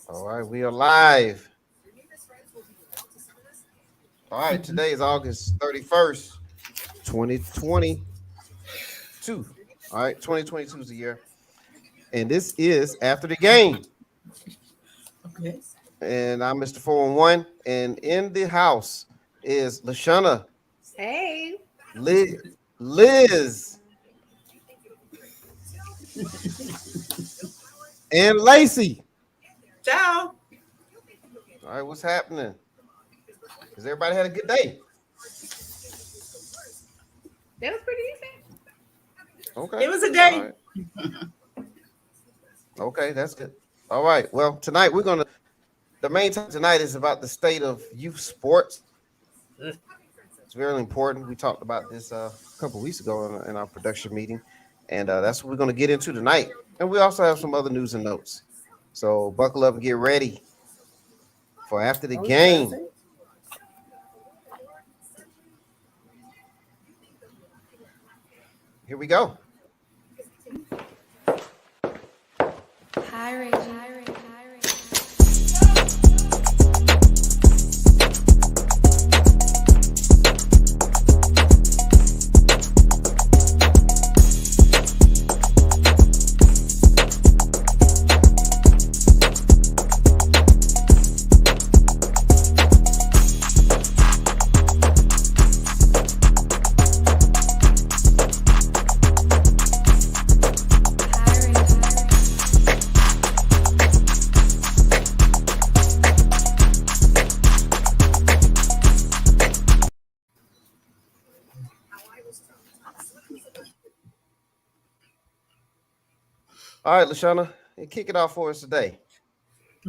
All right, we are live. All right, today is August 31st, 2022. All right, 2022 is the year. And this is After the Game. Okay. And I'm Mr. 411. And in the house is Lashana, Hey. Liz, Liz, and Lacey. Ciao. All right, what's happening? Has everybody had a good day? That was pretty decent. Okay. It was a All day. right. Okay, that's good. All right. Well, tonight the main topic tonight is about the state of youth sports. It's very important. We talked about this a couple weeks ago in our production meeting, and that's what we're going to get into tonight. And we also have some other news and notes. So buckle up and get ready for after the game. Here we go. Hi, Reggie. Hi, Reggie. All right, Lashana, kick it off for us today.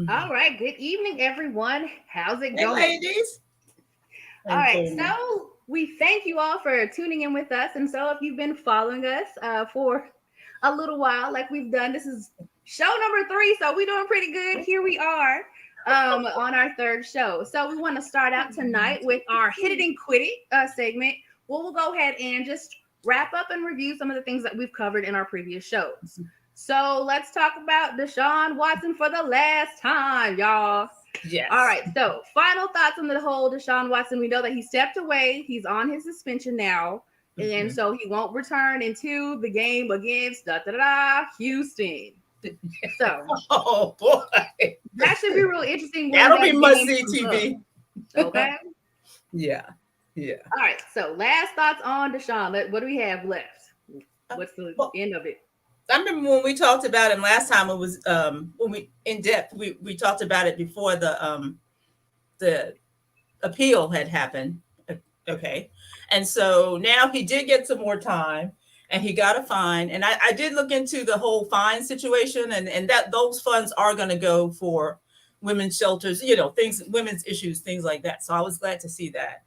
All right. Good evening, everyone. How's it Hey, going? ladies. All right. So we thank you all for tuning in with us. And so if you've been following us for a little while, like we've done, this is show number 3. So we're doing pretty good. Here we are on our third show. So we want to start out tonight with our Hit It and Quit It segment. We'll go ahead and just wrap up and review some of the things that we've covered in our previous shows. So let's talk about Deshaun Watson for the last time, y'all. Yes. All right. So final thoughts on the whole Deshaun Watson. We know that he stepped away. He's on his suspension now. And so he won't return into the game against Houston. So Oh boy. that should be real interesting. That'll be must-see TV. Okay. Yeah. Yeah. All right. So last thoughts on Deshaun. What do we have left? What's the end of it? I remember when we talked about him last time. It was when we in depth. We talked about it before the appeal had happened. Okay, and so now he did get some more time, and he got a fine. And I did look into the whole fine situation, and that those funds are going to go for women's shelters, things, women's issues, things like that. So I was glad to see that.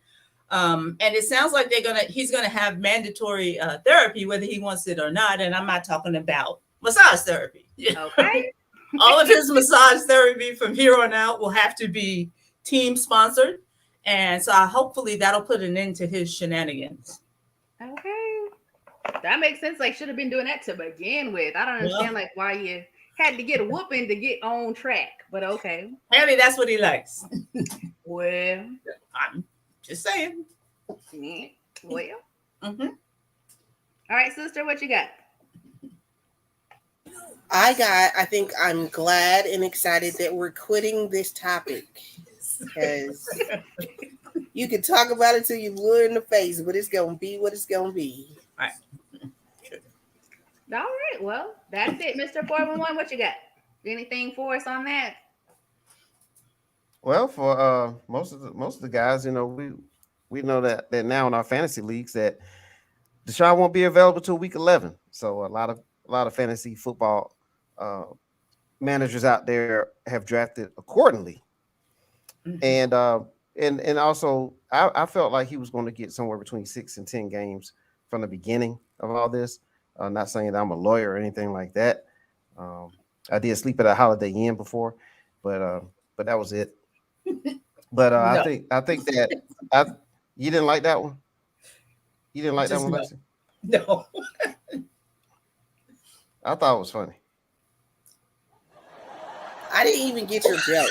And it sounds like he's gonna have mandatory therapy, whether he wants it or not. And I'm not talking about massage therapy. Okay. All of his massage therapy from here on out will have to be team sponsored. And so hopefully that'll put an end to his shenanigans. Okay. That makes sense. Like, should have been doing that to begin with. I don't understand why you had to get a whooping to get on track. But okay. Apparently that's what he likes. Well, I'm just saying. Well. All right, sister, what you got? I think I'm glad and excited that we're quitting this topic, because you can talk about it till you're blue in the face, but it's going to be what it's going to be. All right. All right. Well, that's it. Mr. 411, what you got? Anything for us on that? Well, for most of the guys, we know that now in our fantasy leagues that Deshaun won't be available till week 11. So a lot of fantasy football managers out there have drafted accordingly. And also I felt like he was going to get somewhere between 6 and 10 games from the beginning of all this. Not saying that I'm a lawyer or anything like that. I did sleep at a Holiday Inn before, but that was it. But no. I think that you didn't like that one. You didn't like that one, Lexi? No. I thought it was funny. I didn't even get your joke.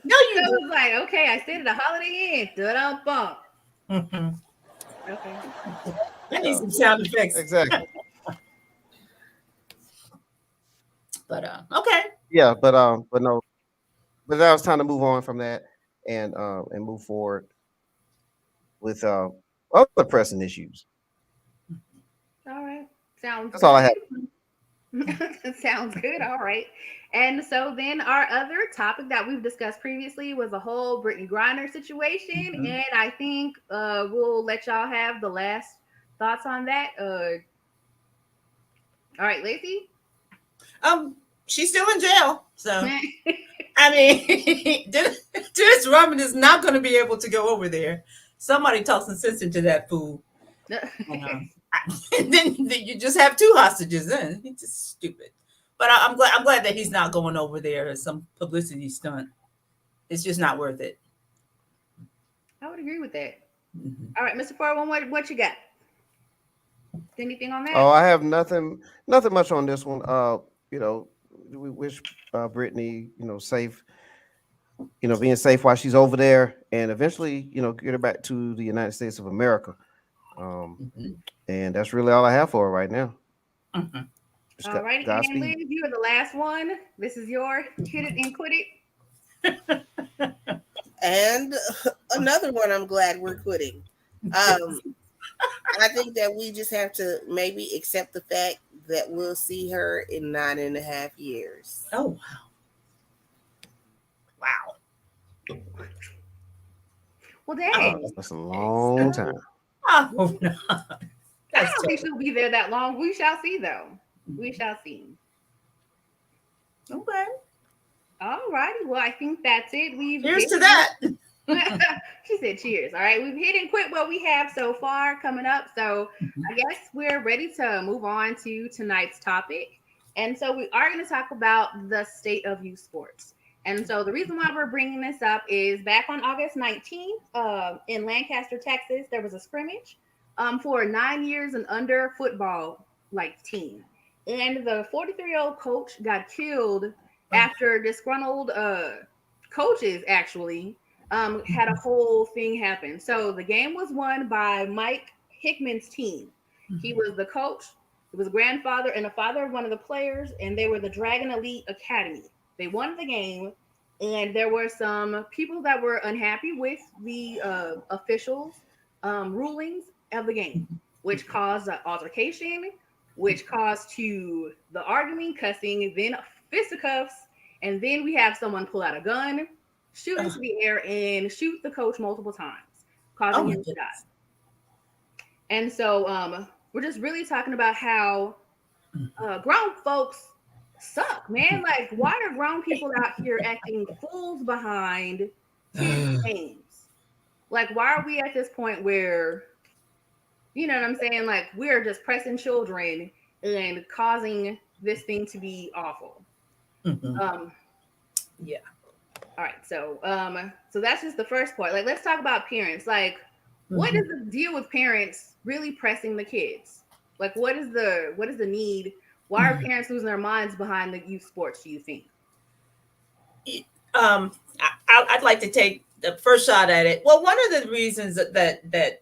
No, So you it was like, okay, I stayed at a Holiday Inn. Da-dum-bum. didn't. Okay. I need some sound effects. Exactly. But okay. Yeah, but no, but now it's time to move on from that and move forward with other pressing issues. All right. Sounds That's all I have. good. Sounds good. All right. And so then our other topic that we've discussed previously was the whole Brittany Griner situation. Mhm. And I think we'll let y'all have the last thoughts on that. All right, Lacey. She's still in jail. So I mean, Dennis Rodman is not going to be able to go over there. Somebody talk some sense into that fool. And then you just have two hostages. Then it's just stupid. But I'm glad that he's not going over there as some publicity stunt. It's just not worth it. I would agree with that. Mm-hmm. All right, Mr. 411, what you got? Anything on that? Oh, I have nothing much on this one. You know, we wish Brittany, safe, being safe while she's over there, and eventually, get her back to the United States of America. And that's really all I have for her right now. All right, and Liz, you are the last one. This is your hit it and quit it. And another one I'm glad we're quitting. I think that we just have to maybe accept the fact that we'll see her in 9.5 years. Oh, wow. Well, dang. That's a long time. Oh, no. I don't think she'll be there that long. We shall see, though. We shall see. Okay. All righty. Well, I think that's it. Cheers to that. She said cheers. All right. We've hit and quit what we have so far coming up. So I guess we're ready to move on to tonight's topic. And so we are going to talk about the state of youth sports. And so the reason why we're bringing this up is back on August 19th in Lancaster, Texas, there was a scrimmage for a 9 years and under football team. And the 43-year-old coach got killed after disgruntled coaches actually had a whole thing happen. So the game was won by Mike Hickman's team. He was the coach, he was a grandfather and a father of one of the players, and they were the Dragon Elite Academy. They won the game, and there were some people that were unhappy with the officials' rulings of the game, which caused an altercation, which caused to the arguing, cussing, then fisticuffs, and then we have someone pull out a gun, shoot into the air, and shoot the coach multiple times, causing him to die. And so we're just really talking about how grown folks suck, man. Like, why are grown people out here acting fools behind kids' games? Like, why are we at this point where, you know what I'm saying? Like, we're just pressing children and causing this thing to be awful. Yeah. All right. So that's just the first part. Like, let's talk about parents. Like, what is the deal with parents really pressing the kids? Like, what is the need? Why are parents losing their minds behind the youth sports, do you think? I'd like to take the first shot at it. Well, one of the reasons that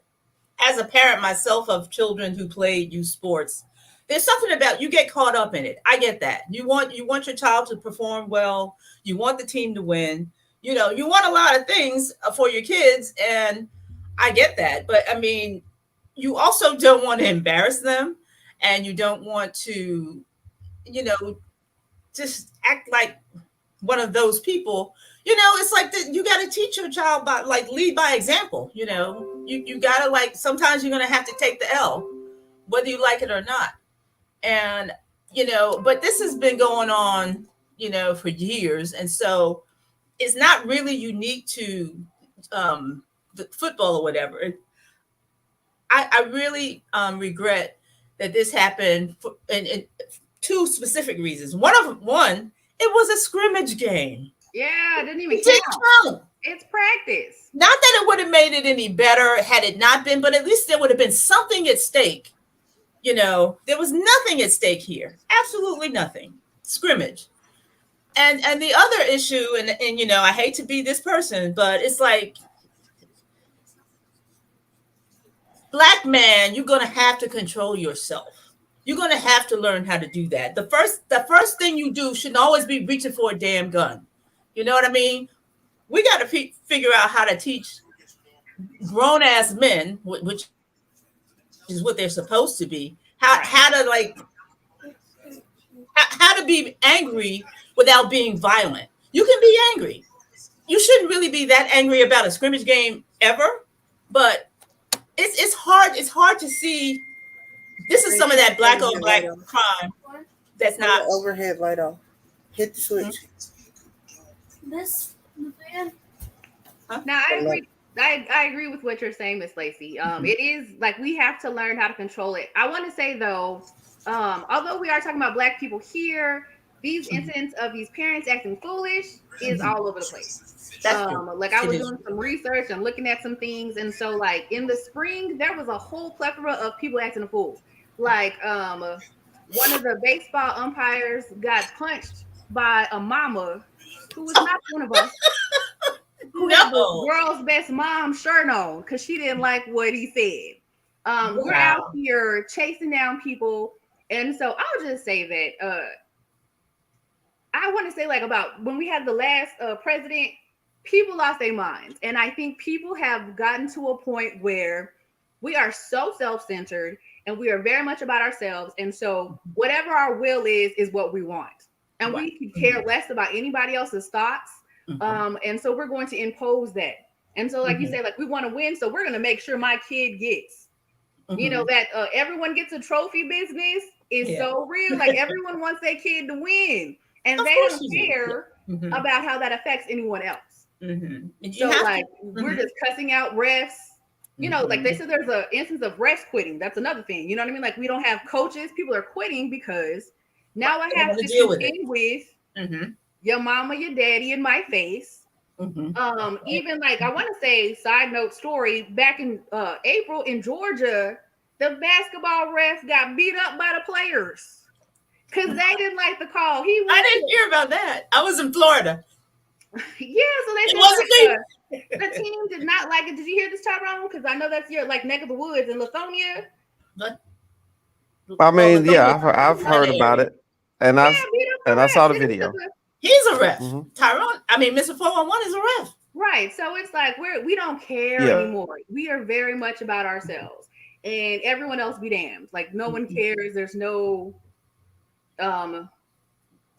as a parent myself of children who played youth sports, there's something about you get caught up in it. I get that. You want your child to perform well. You want the team to win. You want a lot of things for your kids, and I get that. But I mean, you also don't want to embarrass them, and you don't want to, just act like one of those people. It's like you got to teach your child by lead by example. You got to sometimes you're going to have to take the L, whether you like it or not. And, but this has been going on, for years. And so it's not really unique to the football or whatever. I really regret that this happened for in two specific reasons. One, it was a scrimmage game. Yeah, it didn't even count. It's practice. Not that it would have made it any better had it not been, but at least there would have been something at stake. There was nothing at stake here. Absolutely nothing. Scrimmage. And the other issue, and you know, I hate to be this person, but it's like, Black man, you're gonna have to control yourself. You're gonna have to learn how to do that. The first thing you do shouldn't always be reaching for a damn gun. You know what I mean? We got to figure out how to teach grown ass men, which is what they're supposed to be, how to like how to be angry without being violent. You can be angry. You shouldn't really be that angry about a scrimmage game ever, but it's hard. It's hard to see. This is some of that black on black crime that's not overhead light off. Hit the switch. This fan. Now I agree. I agree with what you're saying, Miss Lacey. It is like we have to learn how to control it. I want to say though, although we are talking about Black people here, these incidents of these parents acting foolish is all over the place. Like I was doing some research and looking at some things, and so like in the spring there was a whole plethora of people acting a fool. Like one of the baseball umpires got punched by a mama who was not one of us. Who had the world's best mom shirt on because she didn't like what he said. We're out here chasing down people, and so I'll just say that I want to say like about when we had the last president, people lost their minds, and I think people have gotten to a point where we are so self-centered and we are very much about ourselves, and so whatever our will is what we want, and we could care less about anybody else's thoughts. And so we're going to impose that. And so, like you say, like we want to win, so we're going to make sure my kid gets, you know, that everyone gets a trophy business is so real. Like everyone wants their kid to win, and they don't care about how that affects anyone else. So, like we're just cussing out refs. You know, like they said, there's an instance of refs quitting. That's another thing. You know what I mean? Like we don't have coaches. People are quitting because now I have to deal with your mama, your daddy in my face. Even like I want to say, side note story, back in April in Georgia, the basketball ref got beat up by the players because they didn't like the call. I didn't hear about that. I was in Florida. Yeah, so they said the team did not like it. Did you hear this, Tyrone? Because I know that's your like neck of the woods in Lithonia. I mean, yeah, I've heard about it, and I saw the video. He's a ref. Tyrone, I mean, Mr. 411 is a ref. Right. So it's like we don't care anymore. We are very much about ourselves. And everyone else be damned. Like no one cares. There's no I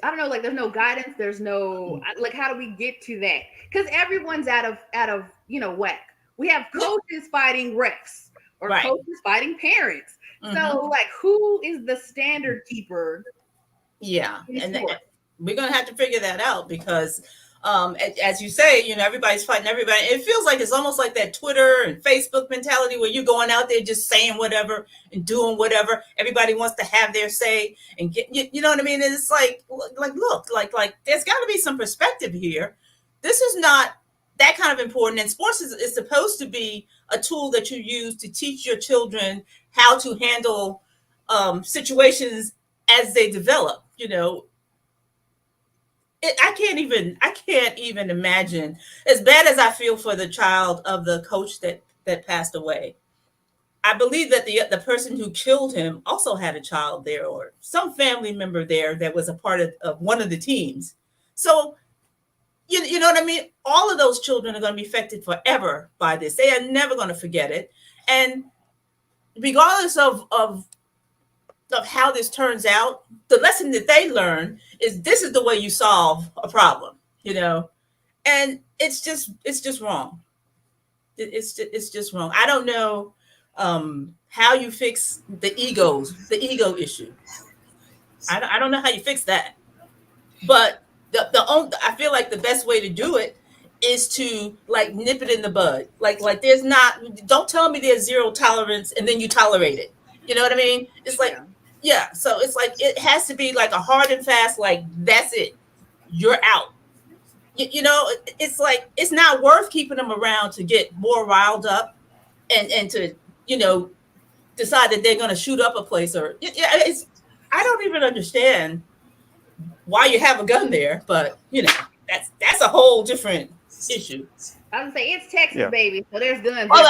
don't know, like there's no guidance. There's no like how do we get to that? Because everyone's out of you know whack. We have coaches fighting refs or coaches fighting parents. So like who is the standard keeper? Yeah. And we're going to have to figure that out because, as you say, you know, everybody's fighting everybody. It feels like it's almost like that Twitter and Facebook mentality where you're going out there just saying whatever and doing whatever. Everybody wants to have their say and get, you know what I mean? And it's like look, like there's got to be some perspective here. This is not that kind of important. And sports is supposed to be a tool that you use to teach your children how to handle situations as they develop, you know. I can't even imagine, as bad as I feel for the child of the coach that passed away. I believe that the person who killed him also had a child there or some family member there that was a part of one of the teams. So, you know what I mean? All of those children are going to be affected forever by this. They are never going to forget it. And regardless of how this turns out, the lesson that they learn is this is the way you solve a problem, you know, and it's just wrong. It's just wrong. I don't know how you fix the ego issue. I don't know how you fix that, but I feel like the best way to do it is to like nip it in the bud. Like don't tell me there's zero tolerance and then you tolerate it. You know what I mean? It's like, yeah. So it's like, it has to be like a hard and fast, like, that's it. You're out. You know, it's like, it's not worth keeping them around to get more riled up and to, you know, decide that they're going to shoot up a place or I don't even understand why you have a gun there, but you know, that's a whole different issue. I was gonna say it's Texas, Yeah. baby. So there's guns. Oh,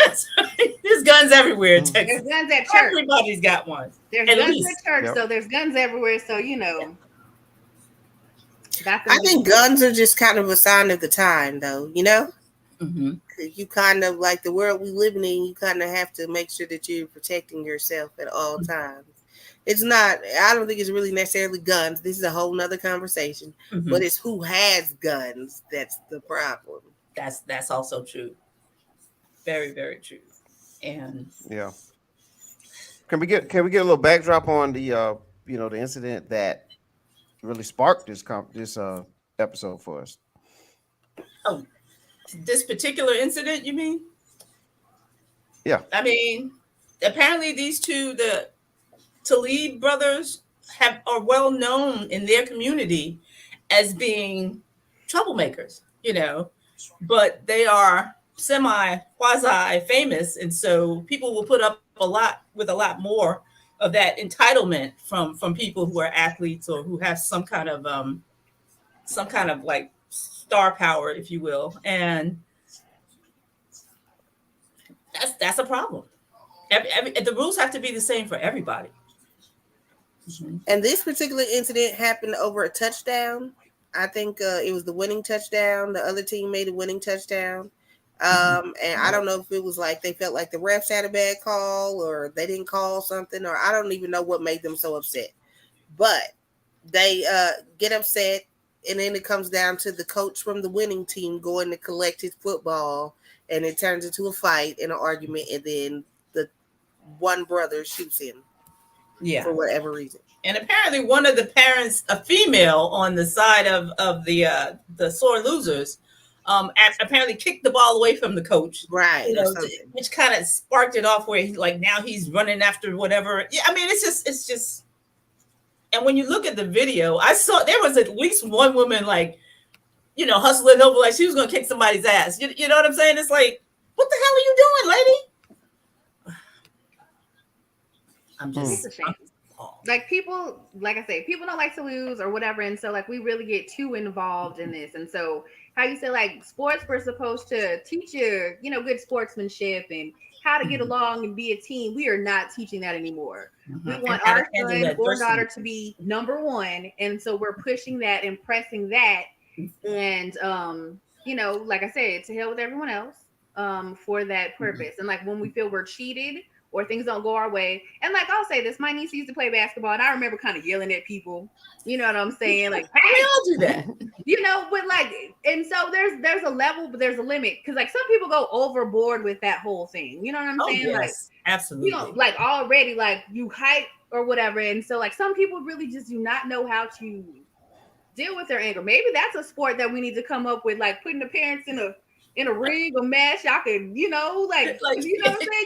that's right. There's guns everywhere in Texas. There's guns at church. Everybody's got one. There's At guns least. at church, Yep. so there's guns everywhere. So you know. I think guns are just kind of a sign of the time, though. You know, Mm-hmm. you kind of like the world we live in. You kind of have to make sure that you're protecting yourself at all times. It's not. I don't think it's really necessarily guns. This is a whole nother conversation. Mm-hmm. But it's who has guns that's the problem. That's also true. Very, very true. And Yeah. Can we get a little backdrop on the the incident that really sparked this episode for us? oh, this particular incident, you mean? Yeah. I mean, apparently these two, the Talib brothers, are well known in their community as being troublemakers, you know, but they are quasi famous, and so people will put up a lot more of that entitlement from people who are athletes or who have some kind of like star power, if you will, and that's a problem. The rules have to be the same for everybody. Mm-hmm. And this particular incident happened over a touchdown. I think it was the winning touchdown. The other team made a winning touchdown. And I don't know if it was like they felt like the refs had a bad call or they didn't call something, or I don't even know what made them so upset. But they get upset, and then it comes down to the coach from the winning team going to collect his football, and it turns into a fight and an argument, and then the one brother shoots him. Yeah, for whatever reason. And apparently one of the parents, a female on the side of the sore losers, apparently kicked the ball away from the coach. Right. You know, which kind of sparked it off where now he's running after whatever. Yeah, I mean, it's just and when you look at the video, I saw there was at least one woman hustling over like she was gonna kick somebody's ass. You know what I'm saying? It's like, what the hell are you doing, lady? I'm just it's a shame. Like people, like I say, people don't like to lose or whatever, and so like we really get too involved in this. And so how you say like sports were supposed to teach you, good sportsmanship and how to get along and be a team. We are not teaching that anymore. We want our son or daughter to be number one, and so we're pushing that and pressing that. And like I said, to hell with everyone else for that purpose. And like when we feel we're cheated or things don't go our way. And like I'll say this, my niece used to play basketball, and I remember kind of yelling at people. You know what I'm saying? Like, hey, we all do that. But like, and so there's a level, but there's a limit. Because like some people go overboard with that whole thing. You know what I'm saying? Yes, like, absolutely. Like already, like you hype or whatever. And so like some people really just do not know how to deal with their anger. Maybe that's a sport that we need to come up with, like putting the parents in a ring or match. Y'all can, you know what I'm saying?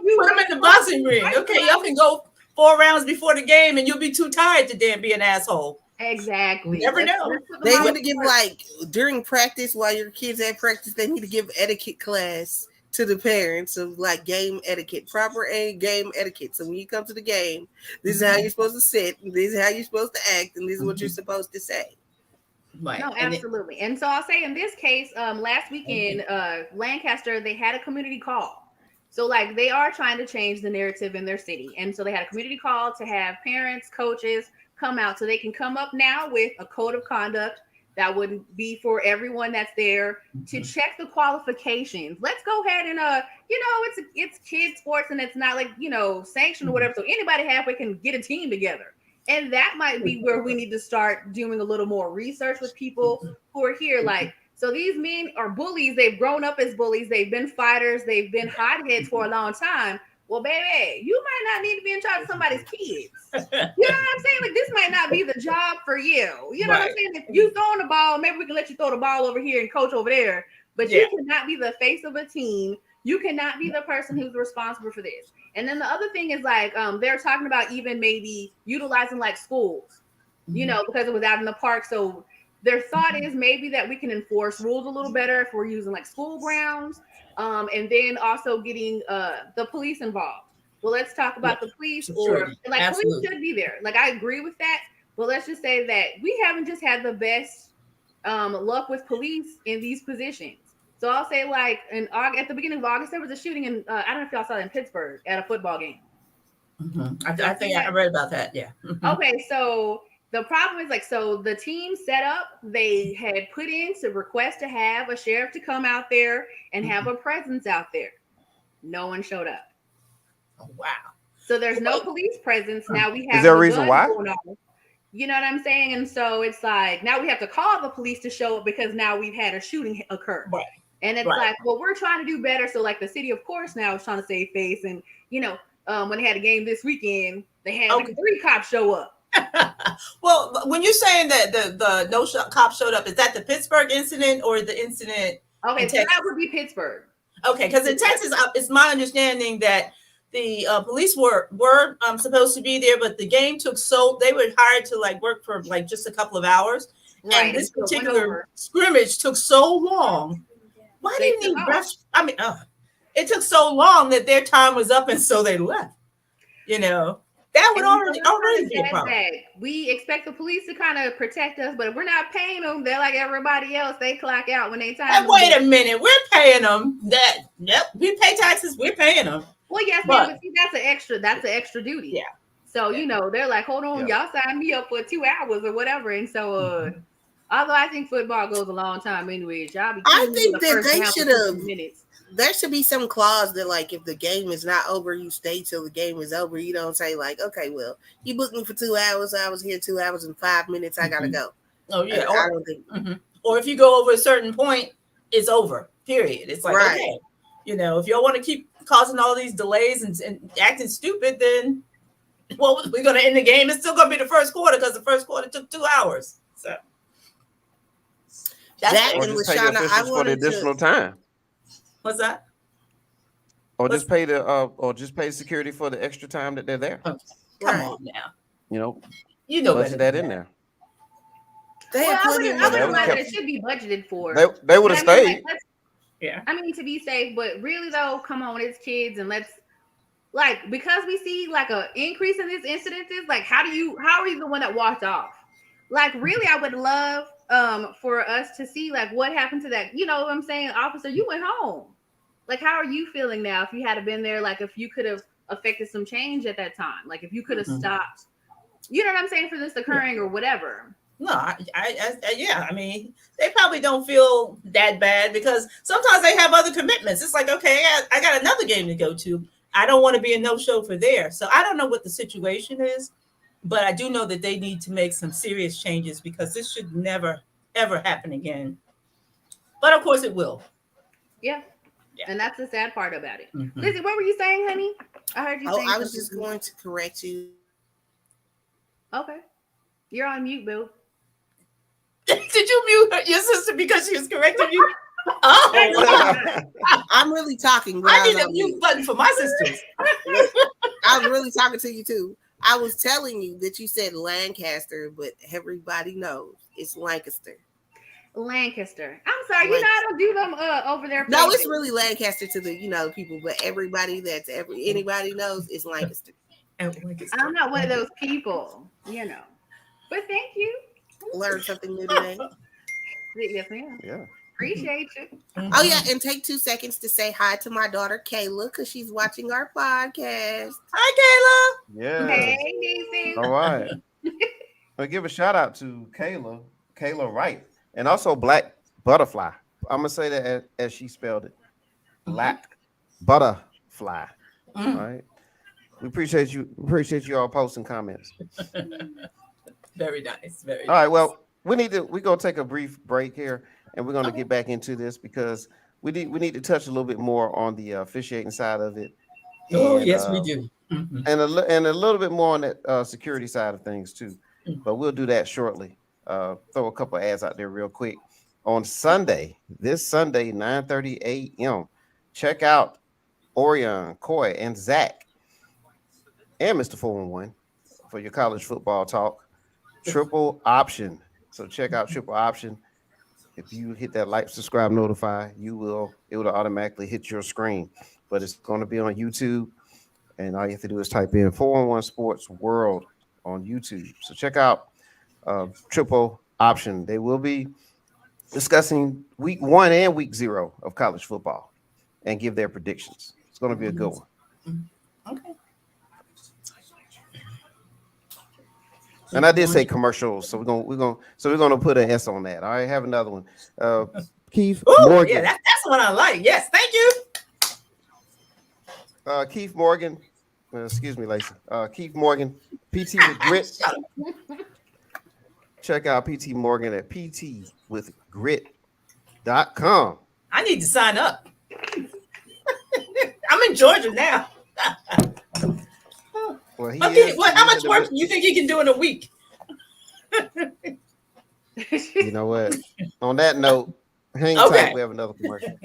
You put them in the boxing ring. Okay, y'all can go 4 rounds before the game, and you'll be too tired to damn be an asshole. Exactly. You never know. They need to give like during practice, while your kids at practice, they need to give etiquette class to the parents of like game etiquette, proper game etiquette. So when you come to the game, this is how you're supposed to sit, and this is how you're supposed to act, and this is what you're supposed to say. Right. No, absolutely. And so I'll say in this case, last weekend, Lancaster, they had a community call. So like they are trying to change the narrative in their city. And so they had a community call to have parents, coaches come out so they can come up now with a code of conduct that would be for everyone that's there to check the qualifications. Let's go ahead and it's kids sports and it's not like, sanctioned or whatever. So anybody halfway can get a team together. And that might be where we need to start doing a little more research with people who are here. Like, so these men are bullies. They've grown up as bullies. They've been fighters. They've been hotheads for a long time. Well, baby, you might not need to be in charge of somebody's kids. You know what I'm saying? Like, this might not be the job for you. You know what I'm saying? If you throwing the ball, maybe we can let you throw the ball over here and coach over there. But you cannot be the face of a team. You cannot be the person who's responsible for this. And then the other thing is like they're talking about even maybe utilizing like schools, because it was out in the park. So their thought is maybe that we can enforce rules a little better if we're using like school grounds, and then also getting the police involved. Well, let's talk about the police police should be there. Like I agree with that, Well, let's just say that we haven't just had the best luck with police in these positions. So I'll say, like in August, at the beginning of August, there was a shooting in I don't know if y'all saw it in Pittsburgh at a football game. I think I read about that. Yeah. Okay, so the problem is like, so the team set up, they had put in to request to have a sheriff to come out there and have a presence out there. No one showed up. Oh, wow. So there's no police presence. Now we have. Is there a the reason guns why? going on. You know what I'm saying? And so it's like now we have to call the police to show up because now we've had a shooting occur. Right. And it's like, well, we're trying to do better. So like the city, of course, now is trying to save face. And when they had a game this weekend, they had like 3 cops show up. Well, when you're saying that the no cop showed up, is that the Pittsburgh incident or the incident? Okay, so that would be Pittsburgh. Okay, because in Texas, it's my understanding that the police were supposed to be there, but the game they were hired to like work for like just a couple of hours, right. And this particular scrimmage took so long. Why didn't he rush? I mean, it took so long that their time was up, and so they left. That would already be a problem. We expect the police to kind of protect us, but if we're not paying them, they're like everybody else. They clock out when they time. And wait a minute, we're paying them. We pay taxes. We're paying them. Well, yes, but see, that's an extra duty. Yeah. So they're like, hold on, y'all signed me up for 2 hours or whatever, and so although I think football goes a long time anyways, y'all be. I think that they should have. There should be some clause that, like, if the game is not over, you stay till the game is over. You don't say, like, okay, well, you booked me for 2 hours. I was here 2 hours and 5 minutes. I gotta go. Oh yeah. I don't think. Or if you go over a certain point, it's over. Period. It's like okay, if y'all want to keep causing all these delays and acting stupid, then we're gonna end the game. It's still gonna be the first quarter because the first quarter took 2 hours. So that and LaShawna, I wanted for the additional time. What's that? Or just pay the security for the extra time that they're there. Okay. Come on now. Budget that in there. I wouldn't like it should be budgeted for. They would have stayed. I mean, to be safe, but really though, come on, it's kids, and let's because we see like an increase in these incidences. Like, how are you the one that walked off? Like, really, I would love for us to see like what happened to that. You know what I'm saying, officer? You went home. Like, how are you feeling now? If you had been there, like if you could have affected some change at that time, like if you could have stopped, you know what I'm saying, for this occurring or whatever. No, I mean, they probably don't feel that bad because sometimes they have other commitments. It's like, okay, I got another game to go to. I don't want to be a no-show for there. So I don't know what the situation is, but I do know that they need to make some serious changes because this should never, ever happen again. But of course it will. Yeah. And that's the sad part about it. Lizzie, what were you saying, honey? I heard you saying I was just going to correct you. Okay. You're on mute, Boo. Did you mute your sister because she was correcting you? Oh, I'm really talking. I need a mute button for my sisters. I'm really talking to you too. I was telling you that you said Lancaster, but everybody knows it's Lancaster. Lancaster. I'm sorry, I don't do them over there. No, it's really Lancaster to the people, but everybody anybody knows it's Lancaster. I'm not one of those people, But thank you. Learn something new today. Yes, ma'am. Yeah. Appreciate you. Oh yeah, and take 2 seconds to say hi to my daughter Kayla because she's watching our podcast. Hi, Kayla. Yeah. Hey, Nathan. All right. I'll give a shout out to Kayla Wright, and also Black Butterfly. I'm gonna say that as she spelled it, Black Butterfly. All right. We appreciate you. Appreciate you all posting comments. Very nice. Very. All right. Well, we're gonna take a brief break here, and we're gonna get back into this because we need to touch a little bit more on the officiating side of it. Yes, we do. And a little bit more on that security side of things too. But we'll do that shortly. Throw a couple ads out there real quick. On Sunday, this Sunday, 9:30 a.m., check out Orion, Coy, and Zach, and Mr. 411 for your college football talk. Triple Option. So check out Triple Option. If you hit that like, subscribe, notify, it will automatically hit your screen. But it's going to be on YouTube, and all you have to do is type in 411 Sports World on YouTube. So check out triple option. They will be discussing week 1 and week 0 of college football and give their predictions. It's going to be a good one. Okay. And I did say commercials, so we're gonna put an S on that. All right, have another one. Keith Ooh, Morgan. yeah, that's the one I like. Yes, thank you. Keith Morgan. Excuse me, Lacey. Keith Morgan, PT with Grit. Shut up. Check out PT Morgan at ptwithgrit.com. I need to sign up. I'm in Georgia now. Well, How much work do you think he can do in a week? You know what? On that note, hang Okay. tight. We have another commercial.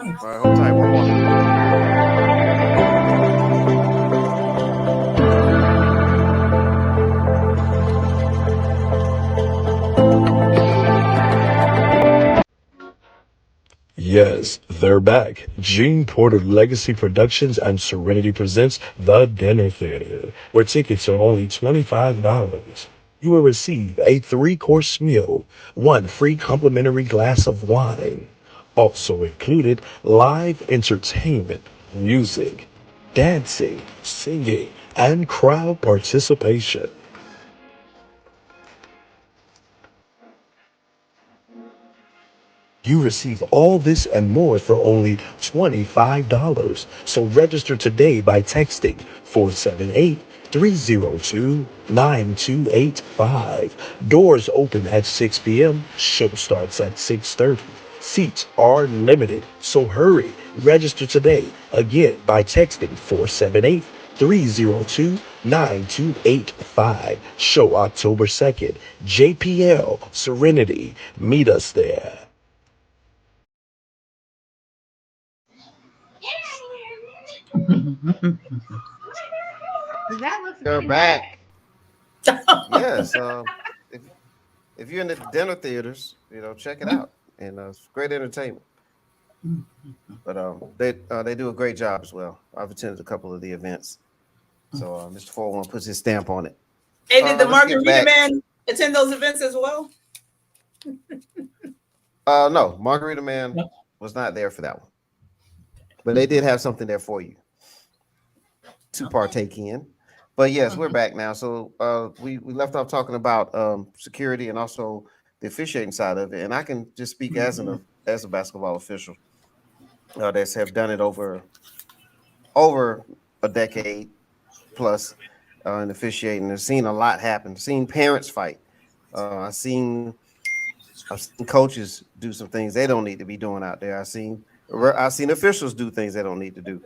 All right, hold tight. One more. Yes, they're back. Gene Porter Legacy Productions and Serenity presents The Dinner Theater, where tickets are only $25. You will receive a 3-course meal, 1 free complimentary glass of wine. Also included live entertainment, music, dancing, singing, and crowd participation. You receive all this and more for only $25. So register today by texting 478-302-9285. Doors open at 6 p.m. Show starts at 6:30. Seats are limited, so hurry. Register today. Again by texting 478-302-9285. Show October 2nd. JPL Serenity. Meet us there. That looks They're really back. bad. Yes. If you're in the dinner theaters, check it out, and it's great entertainment. But they do a great job as well. I've attended a couple of the events, so Mr. 401 puts his stamp on it. Hey, did the Let's get Margarita back. Man attend those events as well? No, Margarita Man was not there for that one, but they did have something there for you to partake in. But yes, we're back now. So we left off talking about security and also the officiating side of it. And I can just speak as a basketball official that have done it over a decade plus in officiating. I've seen a lot happen. Seen parents fight. I've seen coaches do some things they don't need to be doing out there. I've seen officials do things they don't need to do.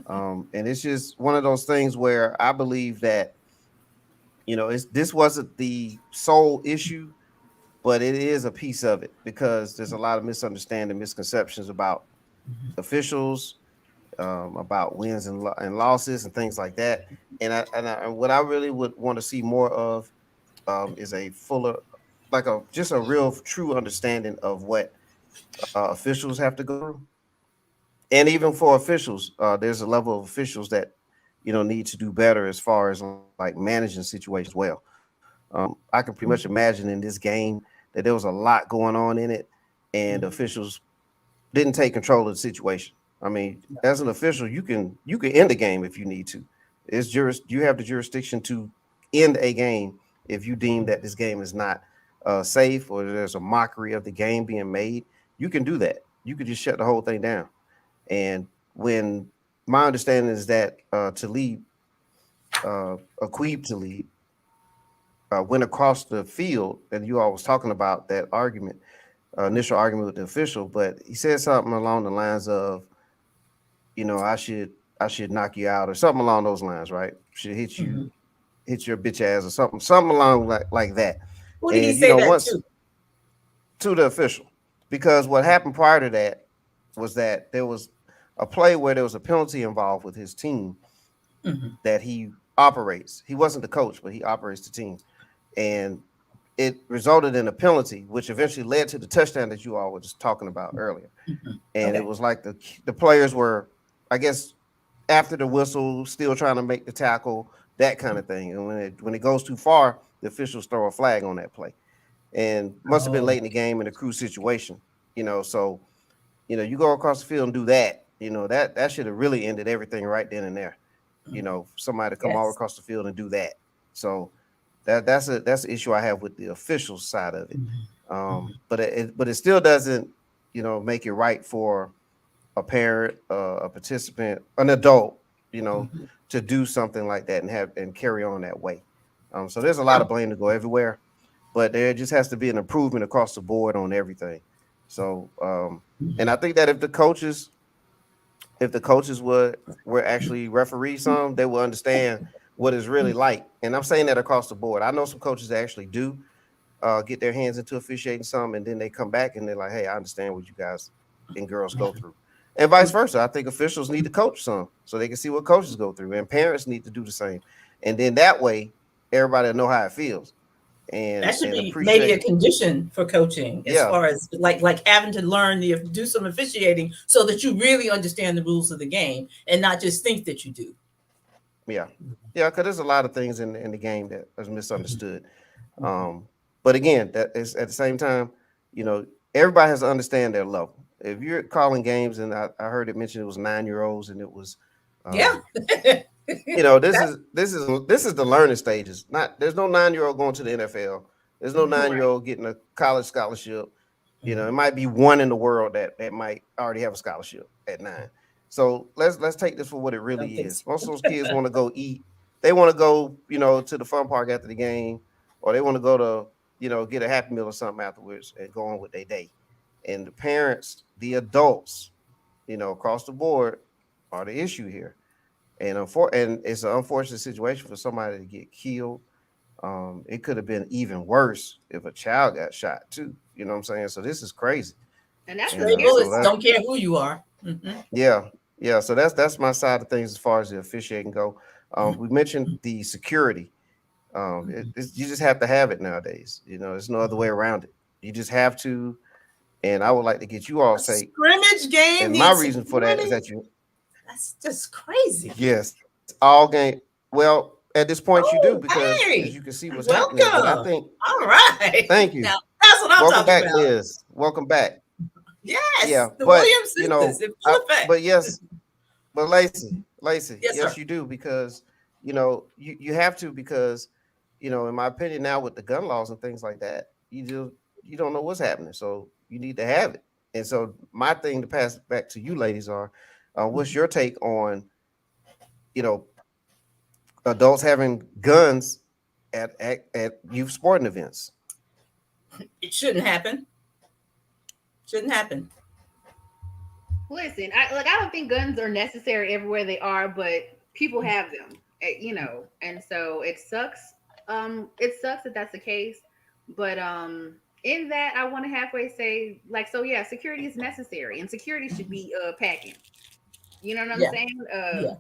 And it's just one of those things where I believe that, this wasn't the sole issue, but it is a piece of it because there's a lot of misunderstanding, misconceptions about officials, about wins and losses and things like that. And what I really would want to see more of is a fuller, just a real true understanding of what officials have to go through. And even for officials, there's a level of officials that, need to do better as far as like managing situations well. I can pretty much imagine in this game that there was a lot going on in it and officials didn't take control of the situation. I mean, as an official, you can end the game if you need to. You have the jurisdiction to end a game if you deem that this game is not safe, or there's a mockery of the game being made, you can do that. You could just shut the whole thing down. And when my understanding is that Talib, Aqib Talib, went across the field, and you all was talking about that argument, initial argument with the official, but he said something along the lines of, I should knock you out, or something along those lines, right? Should hit you, hit your bitch ass, or something along like that. Who did he say that once to? To the official, because what happened prior to that was that there was a play where there was a penalty involved with his team that he operates. He wasn't the coach, but he operates the team. And it resulted in a penalty, which eventually led to the touchdown that you all were just talking about earlier. And it was like the players were, I guess, after the whistle, still trying to make the tackle, that kind of thing. And when it goes too far, the officials throw a flag on that play. And must have been late in the game in a cruise situation, So, you go across the field and do that, that should have really ended everything right then and there. Somebody to come all across the field and do that. So that's an issue I have with the official side of it. But it still doesn't, make it right for a parent, a participant, an adult, to do something like that and carry on that way. So there's a lot of blame to go everywhere, but there just has to be an improvement across the board on everything. So, and I think that if the coaches were actually referee some, they will understand what it's really like. And I'm saying that across the board. I know some coaches that actually do get their hands into officiating some, and then they come back and they're like, hey, I understand what you guys and girls go through. And vice versa. I think officials need to coach some so they can see what coaches go through, and parents need to do the same. And then that way, everybody will know how it feels. And that should be maybe a condition for coaching, as far as like having to learn do some officiating so that you really understand the rules of the game and not just think that you do. Yeah, because there's a lot of things in the game that is misunderstood. But again, that is at the same time, everybody has to understand their level. If you're calling games, and I heard it mentioned it was 9-year-olds, and it was this is the learning stages. There's no 9-year-old going to the NFL. There's no 9-year-old getting a college scholarship. It might be one in the world that might already have a scholarship at 9. So let's take this for what it really is. Most of those kids want to go eat. They want to go, to the fun park after the game, or they want to go to, get a Happy Meal or something afterwards and go on with their day. And the parents, the adults, across the board are the issue here. And it's an unfortunate situation for somebody to get killed. It could have been even worse if a child got shot too. You know what I'm saying? So this is crazy. And that's bullets don't care who you are. Yeah. So that's my side of things as far as the officiating go. We mentioned the security. You just have to have it nowadays. There's no other way around it. You just have to. And I would like to get you all say scrimmage game. And my reason for that is that that's just crazy. Yes, all game. Well, at this point you do, because as you can see what's happening. But I think all right. Thank you. Now, that's what I'm Welcome talking back, about. Liz. Welcome back. Yes. Yeah, the but Williams sisters, in full effect. But yes, but Lacey, yes, you do, because you have to, because in my opinion, now with the gun laws and things like that, you don't know what's happening, so you need to have it. And so my thing to pass back to you ladies are, what's your take on adults having guns at youth sporting events? It shouldn't happen. Listen, I don't think guns are necessary everywhere they are, but people have them, and so it sucks. It sucks that that's the case, but in that, I want to halfway say, security is necessary, and security should be packing. You know what I'm saying?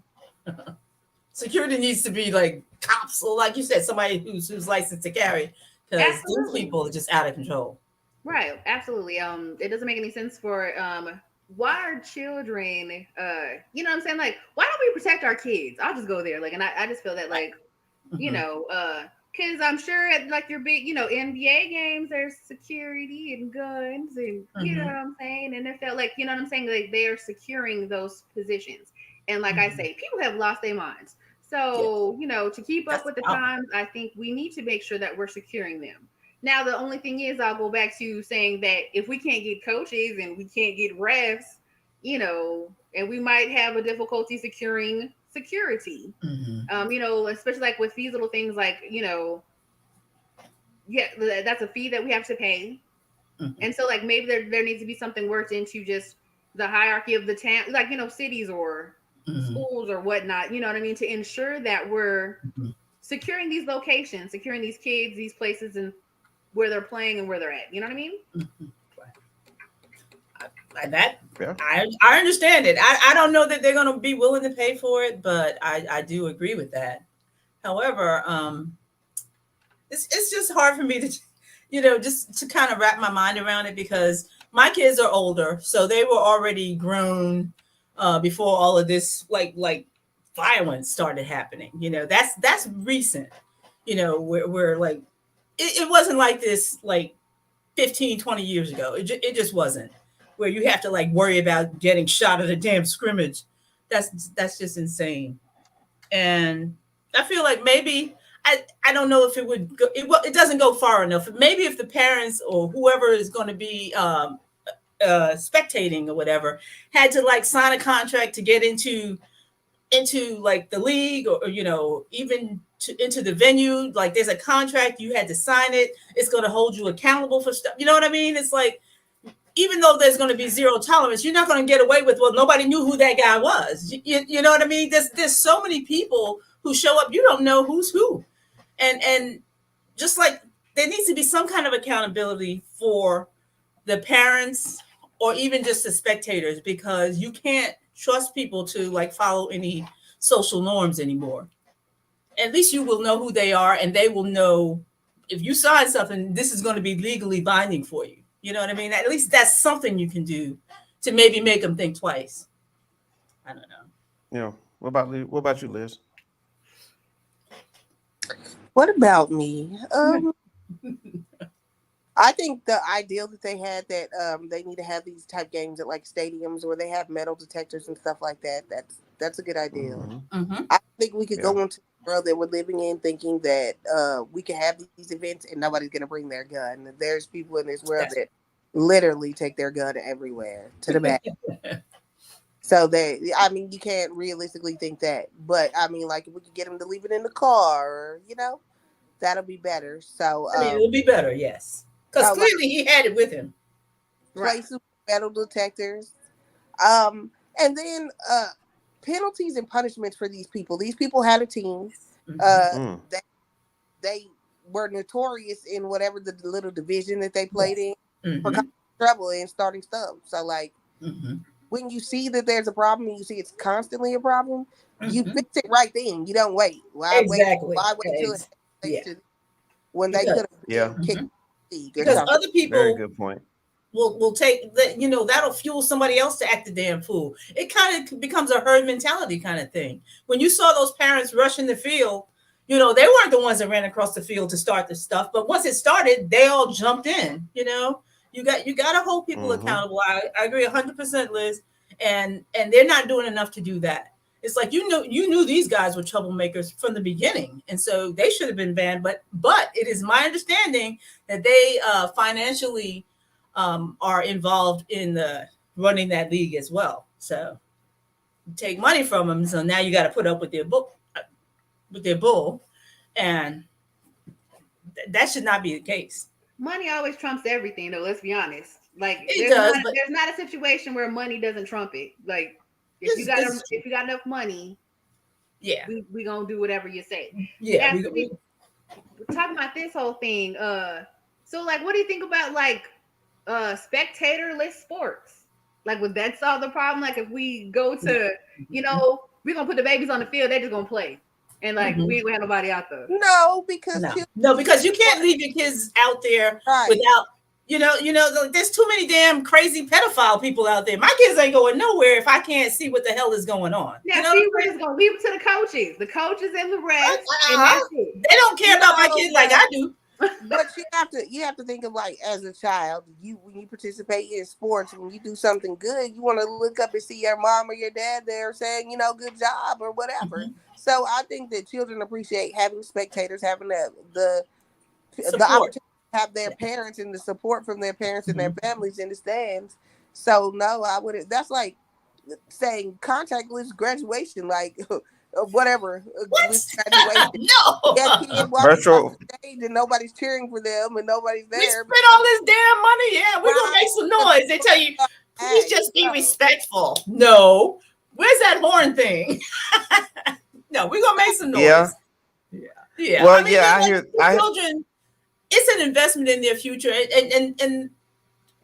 Security needs to be like cops, or like you said, somebody who's licensed to carry, because these people are just out of control. Right, absolutely. It doesn't make any sense for why are children you know what I'm saying? Like, why don't we protect our kids? I'll just go there. Like, and I just feel that because I'm sure at like your big, NBA games, there's security and guns, and you know what I'm saying? And it felt like, you know what I'm saying? Like, they are securing those positions. And like I say, people have lost their minds. So, to keep up with the times, I think we need to make sure that we're securing them. Now, the only thing is, I'll go back to saying that if we can't get coaches and we can't get refs, you know, and we might have a difficulty securing security. You know, especially like with these little things, like, you know, yeah, that's a fee that we have to pay. And so, like, maybe there needs to be something worked into just the hierarchy of the town, like, you know, cities or schools or whatnot, you know what I mean, to ensure that we're securing these locations, securing these kids, these places, and where they're playing and where they're at. You know what I mean? I understand it. I don't know that they're going to be willing to pay for it, but I do agree with that. However, it's just hard for me to, you know, just to kind of wrap my mind around it, because my kids are older, so they were already grown before all of this like violence started happening. You know, that's recent. You know, where like it wasn't like this like 15, 20 years ago. It just wasn't, where you have to like worry about getting shot at a damn scrimmage. That's just insane. And I feel like maybe I don't know if it would go, it doesn't go far enough. Maybe if the parents or whoever is going to be spectating or whatever had to like sign a contract to get into like the league, or you know, even into the venue, like there's a contract, you had to sign it, it's going to hold you accountable for stuff, you know what I mean? It's like, even though there's going to be zero tolerance, you're not going to get away with, well, nobody knew who that guy was. You know what I mean? There's so many people who show up, you don't know who's who. And just like there needs to be some kind of accountability for the parents or even just the spectators, because you can't trust people to like follow any social norms anymore. At least you will know who they are, and they will know if you sign something, this is going to be legally binding for you. You know what I mean? At least that's something you can do to maybe make them think twice. I don't know. Yeah. What about you, Liz? What about me? I think the ideal that they had, that they need to have these type games at like stadiums where they have metal detectors and stuff like that. That's a good idea. I think we could go into the world that we're living in thinking that we can have these events and nobody's going to bring their gun. There's people in this world that literally take their gun everywhere to the back. So I mean, you can't realistically think that, but I mean, like if we could get them to leave it in the car, or, you know, that'll be better. So I mean, it'll be better, yes, because clearly he had it with him. Place metal detectors, and then penalties and punishments for these people. These people had a team. They were notorious in whatever the little division that they played in for trouble and starting stuff. So like. When you see that there's a problem and you see it's constantly a problem, you fix it right then. You don't wait. Why wait till when they could have kicked the because other people, very good point, will take that, you know, that'll fuel somebody else to act the damn fool. It kind of becomes a herd mentality kind of thing. When you saw those parents rushing the field, you know, they weren't the ones that ran across the field to start the stuff, but once it started, they all jumped in, you know. You got to hold people accountable. I agree 100%, Liz, and they're not doing enough to do that. It's like you knew these guys were troublemakers from the beginning, and so they should have been banned. But it is my understanding that they financially are involved in running that league as well. So you take money from them, so now you got to put up with their bull, and that should not be the case. Money always trumps everything, though. Let's be honest. Like there's not a situation where money doesn't trump it. Like if you got enough money, we gonna do whatever you say. Yeah, we're talking about this whole thing. So like, what do you think about like spectator-less sports? Like, would that solve the problem? Like, if we go to, you know, we're gonna put the babies on the field, they're just gonna play. And like we ain't gonna have nobody out there. No, because because you can't leave your kids out there without, you know, there's too many damn crazy pedophile people out there. My kids ain't going nowhere if I can't see what the hell is going on. Now, we're just gonna leave it to the coaches and the refs. And that's it. They don't care about my kids like I do. But you have to think of, like, as a child, when you participate in sports, when you do something good, you want to look up and see your mom or your dad there saying, you know, good job or whatever. So I think that children appreciate having spectators, having the opportunity to have their parents and the support from their parents and their families in the stands. So no, I wouldn't. That's like saying contactless graduation, like whatever. What? Graduation. No. Yeah, kid walking Virtual. off the stage and nobody's cheering for them and nobody's We there. spent all this damn money. Yeah, we're gonna make some noise. They tell you, please just be respectful. No. Where's that horn thing? No, we're gonna make some noise. Yeah. Yeah. Well, I mean, yeah, like, children, it's an investment in their future, and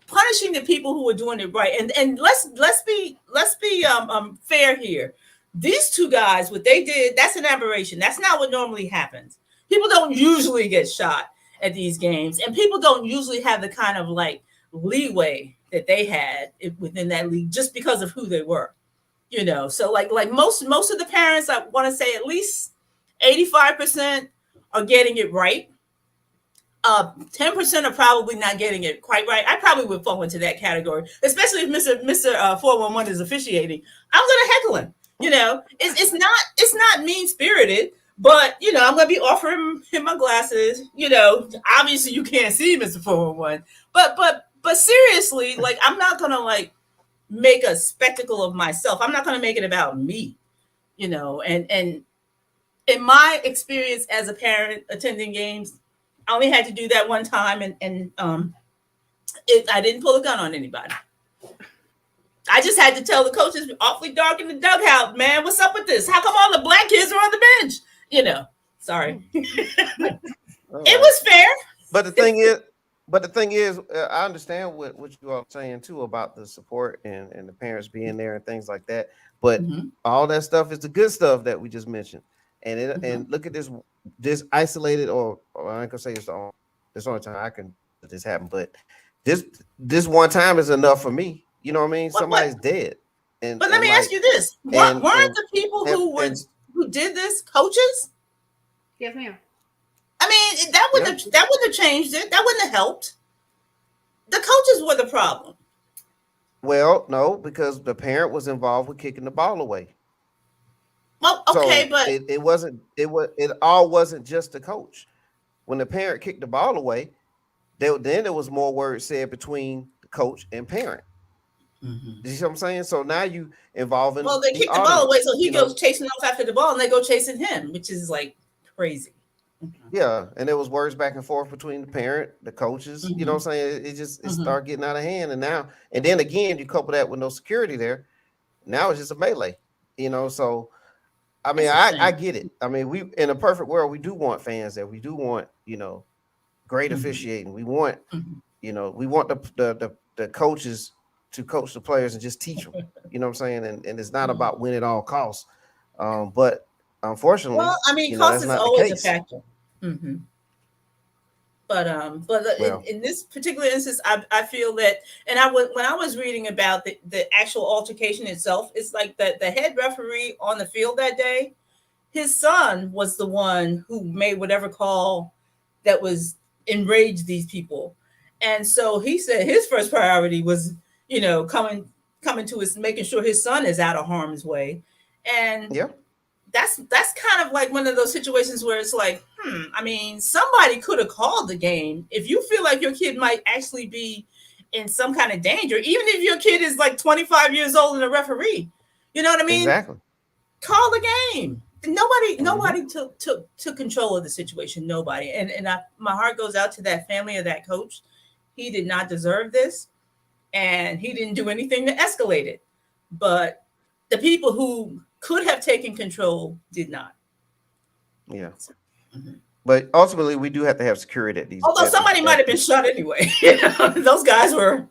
punishing the people who are doing it right. And let's be fair here. These two guys, what they did, that's an aberration. That's not what normally happens. People don't usually get shot at these games, and people don't usually have the kind of like leeway that they had within that league just because of who they were. You know, so like most of the parents, I want to say at least 85% are getting it right. 10% are probably not getting it quite right. I probably would fall into that category, especially if Mr. 411 is officiating. I'm gonna heckle him. You know, it's not mean spirited, but you know, I'm gonna be offering him my glasses. You know, obviously you can't see Mr. 411, but seriously, like I'm not gonna like make a spectacle of myself. I'm not gonna make it about me. You know, and in my experience as a parent attending games, I only had to do that one time, and I didn't pull a gun on anybody. I just had to tell the coaches, awfully dark in the dugout, man. What's up with this? How come all the black kids are on the bench? You know, sorry. It was fair. But the thing is, I understand what you are saying too about the support and the parents being there and things like that. But all that stuff is the good stuff that we just mentioned. And and look at this isolated, or I ain't gonna say it's the only time I can let this happen, but this one time is enough for me. You know what I mean? Somebody's dead. But let me ask you this: weren't the people who did this coaches? Yes, ma'am. I mean, that wouldn't have changed it. That wouldn't have helped. The coaches were the problem. Well, no, because the parent was involved with kicking the ball away. Well, okay, so but it all wasn't just the coach. When the parent kicked the ball away, then there was more words said between the coach and parent. You see what I'm saying? So now you involving. Well, they kicked the ball away, so he goes chasing off after the ball, and they go chasing him, which is like crazy. Yeah, and there was words back and forth between the parent, the coaches. You know what I'm saying? It started getting out of hand, and then again you couple that with no security there. Now it's just a melee. You know, so I mean, I get it. I mean, we in a perfect world, we do want fans there. We do want, you know, great officiating. We want, you know, we want the coaches to coach the players and just teach them. You know what I'm saying? And it's not about win at all costs. But unfortunately, well, I mean, cost is always a factor. But in this particular instance, I feel that, and when I was reading about the actual altercation itself, it's like the head referee on the field that day, his son was the one who made whatever call that was enraged these people. And so he said his first priority was, you know, coming to making sure his son is out of harm's way. And that's kind of like one of those situations where it's like, I mean, somebody could have called the game. If you feel like your kid might actually be in some kind of danger, even if your kid is like 25 years old and a referee, you know what I mean? Exactly. Call the game. Nobody took control of the situation. Nobody. And my heart goes out to that family of that coach. He did not deserve this, and he didn't do anything to escalate it. But the people who could have taken control did not. Yeah. But ultimately, we do have to have security at these. Although somebody might have been shot anyway. You know, those guys were.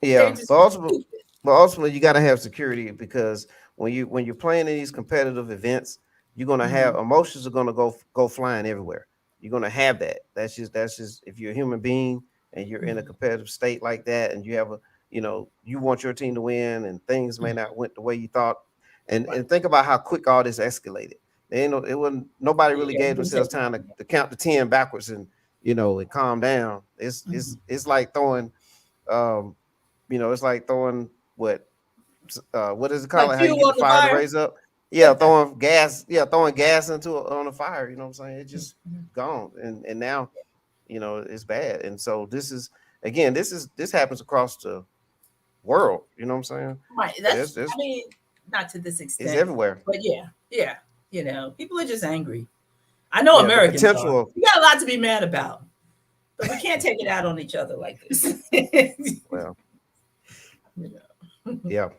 Yeah, but ultimately, you got to have security, because when you're playing in these competitive events, you're gonna have emotions are gonna go flying everywhere. You're gonna have that. That's just if you're a human being and you're in a competitive state like that, and you have you want your team to win, and things may not went the way you thought. And think about how quick all this escalated. Nobody really gave themselves time to count to 10 backwards and and calm down. It's like throwing it's like throwing what is it called? Like how you get the fire to raise up? Yeah, throwing gas into on a fire, you know what I'm saying? It's just gone. And now is bad. And so this happens across the world. You know what I'm saying? Right. That's I mean, not to this extent. It's everywhere. But yeah. People are just angry. I know Americans are. We got a lot to be mad about, but we can't take it out on each other like this. Well, yeah. All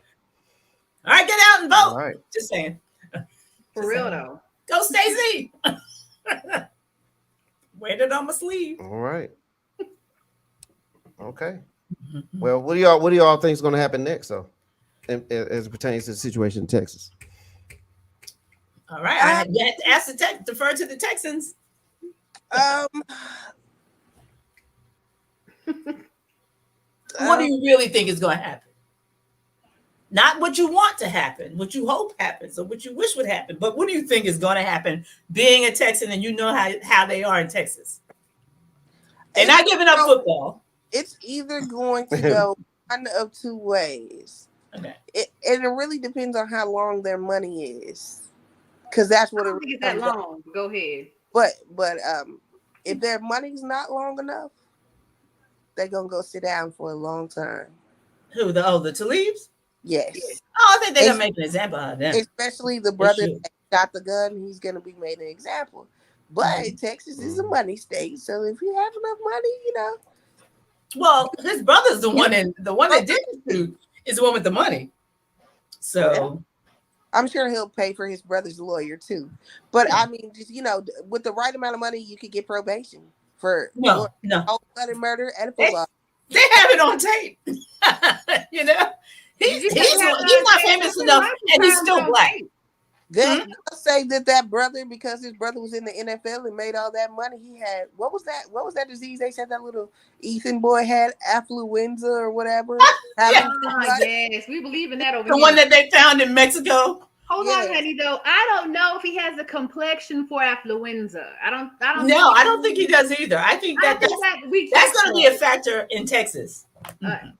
right, get out and vote. All right. Just saying. For real though. Go Stacey. Wear it on my sleeve. All right. Okay. Well, what do y'all think is going to happen next, though, as it pertains to the situation in Texas? All right, you have to ask defer to the Texans. What do you really think is going to happen? Not what you want to happen, what you hope happens, or what you wish would happen, but what do you think is going to happen being a Texan and you know how they are in Texas? They're not giving up football. It's either going to go one of two ways. Okay. And it really depends on how long their money is. Because that's what I don't think it's that long. Go ahead. But if their money's not long enough, they're gonna go sit down for a long time. Who the Talibs? Yes. Oh, I think they're gonna make an example out of them. Especially the brother that got the gun, he's gonna be made an example. But Texas is a money state, so if you have enough money, Well, his brother's the one that didn't shoot is the one with the money. So I'm sure he'll pay for his brother's lawyer too. But I mean, just with the right amount of money, you could get probation for cold-blooded murder and football. They have it on tape. He's not famous enough, and he's still black. They'll say that brother, because his brother was in the NFL and made all that money, he had what was that disease they said that little Ethan boy had, affluenza or whatever. Yes, we believe in that over here. The one that they found in Mexico. Hold on, honey. Though I don't know if he has a complexion for affluenza. I don't. No, I don't think he does either. I think that's going to be a factor in Texas.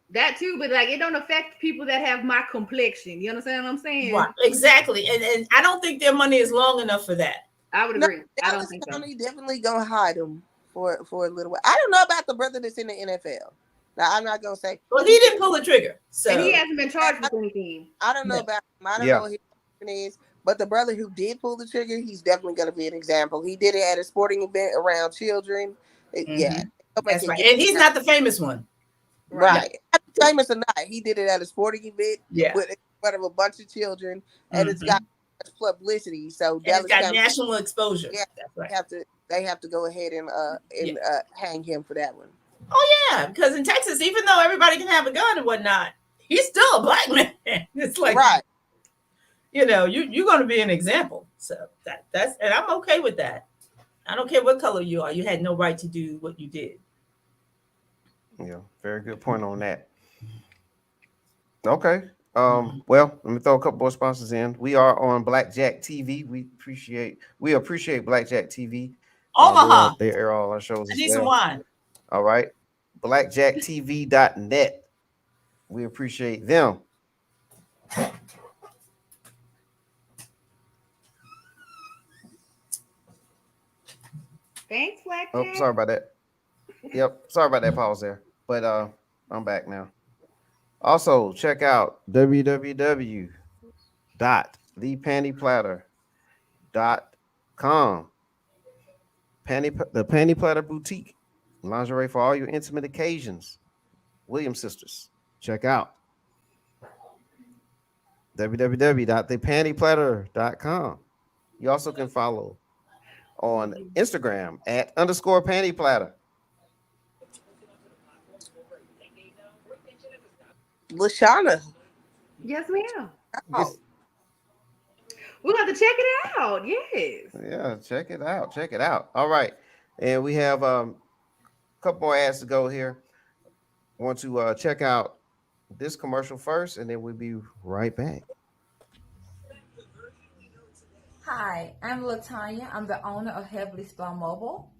That too, but like it don't affect people that have my complexion. You understand what I'm saying? Right, exactly. And I don't think their money is long enough for that. I would agree. I don't think so. Definitely gonna hide him for a little while. I don't know about the brother that's in the NFL. Now I'm not gonna say. Well, he didn't pull the trigger, so and he hasn't been charged with anything. I don't know about him. I don't know what his is, but the brother who did pull the trigger, he's definitely gonna be an example. He did it at a sporting event around children. Yeah, that's right. And he's not the famous one. Right. Famous or not, he did it at a sporting event with in front of a bunch of children, and it's got publicity. So it's got national exposure. Yeah, that's right. They have to go ahead and hang him for that one. Oh yeah, because in Texas, even though everybody can have a gun and whatnot, he's still a black man. It's like you're going to be an example. So that's and I'm okay with that. I don't care what color you are. You had no right to do what you did. Yeah, very good point on that. Okay. Well, let me throw a couple more sponsors in. We are on Blackjack TV. We appreciate Blackjack TV. Omaha. They air all our shows. I need some wine. All right. BlackjackTV.net. We appreciate them. Thanks, Blackjack. Oh, sorry about that. Yep, sorry about that pause there. But I'm back now. Also, check out www.thepantyplatter.com. The Panty Platter Boutique. Lingerie for all your intimate occasions. Williams Sisters. Check out www.thepantyplatter.com. You also can follow on Instagram @_pantyplatter. Lashana. Yes, ma'am. We'll have to check it out. Yes. Yeah, check it out. Check it out. All right. And we have a couple more ads to go here. Want to check out this commercial first, and then we'll be right back. Hi, I'm Latanya. I'm the owner of Heavily Spa Mobile.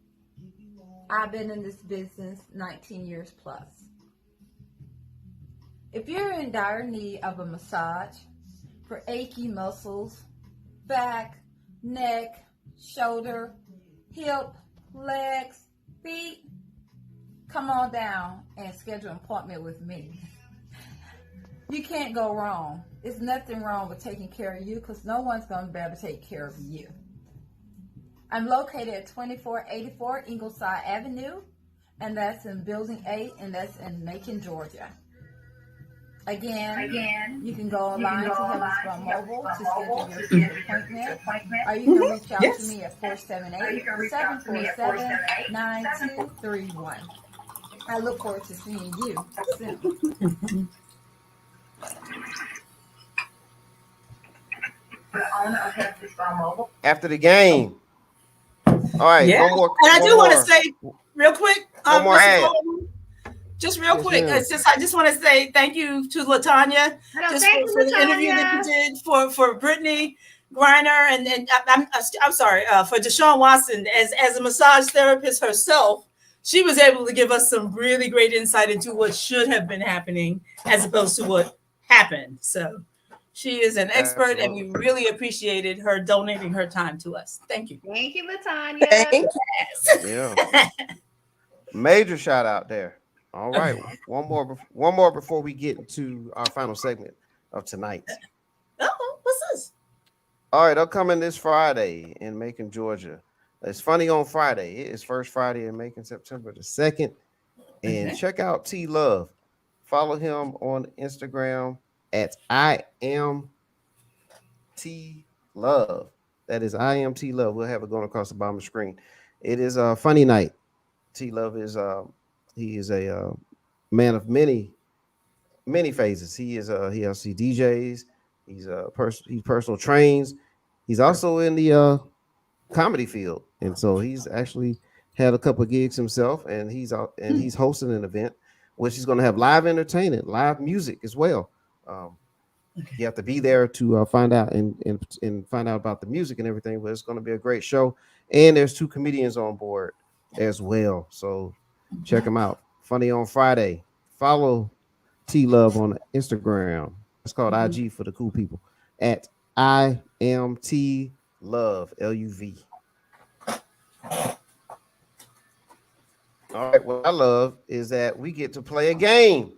I've been in this business 19 years plus. If you're in dire need of a massage for achy muscles, back, neck, shoulder, hip, legs, feet, come on down and schedule an appointment with me. You can't go wrong. There's nothing wrong with taking care of you because no one's going to be able to take care of you. I'm located at 2484 Ingleside Avenue, and that's in Building 8, and that's in Macon, Georgia. Again, you can go online to Heavenly Spa Mobile to schedule your appointment, or you can reach out to me at 478-747-9231. I look forward to seeing you soon. After the game. All right. Yeah. One more. And I do want to more. say real quick, One more Mrs. ad. Coleman, just real Yes, quick. ma'am. It's just I just want to say thank you to Latanya just for the interview that you did for Brittany Griner and I'm sorry for Deshaun Watson as a massage therapist herself. She was able to give us some really great insight into what should have been happening as opposed to what happened. So she is an expert, and we really appreciated her donating her time to us. Thank you. Thank you, Latanya. Thank Yeah. Major shout out there. All right. One more before we get into our final segment of tonight. Oh, what's this? All right, upcoming this Friday in Macon, Georgia. It's Funny on Friday. It is first Friday in Macon, September the 2nd. And Okay. check out T Love. Follow him on Instagram at I am T Love. That is I am T Love. We'll have it going across the bottom of the screen. It is a funny night. T Love is he is a man of many phases. He also DJs. He's he personal trains. He's also in the comedy field, and so he's actually had a couple of gigs himself, and he's hosting an event which he's going to have live entertainment, live music as well. You have to be there to find out and find out about the music and everything, but it's going to be a great show. And there's 2 comedians on board as well, so check them out. Funny on Friday. Follow T Love on Instagram. It's called IG for the cool people at I am T Love LUV. All right, what I love is that we get to play a game.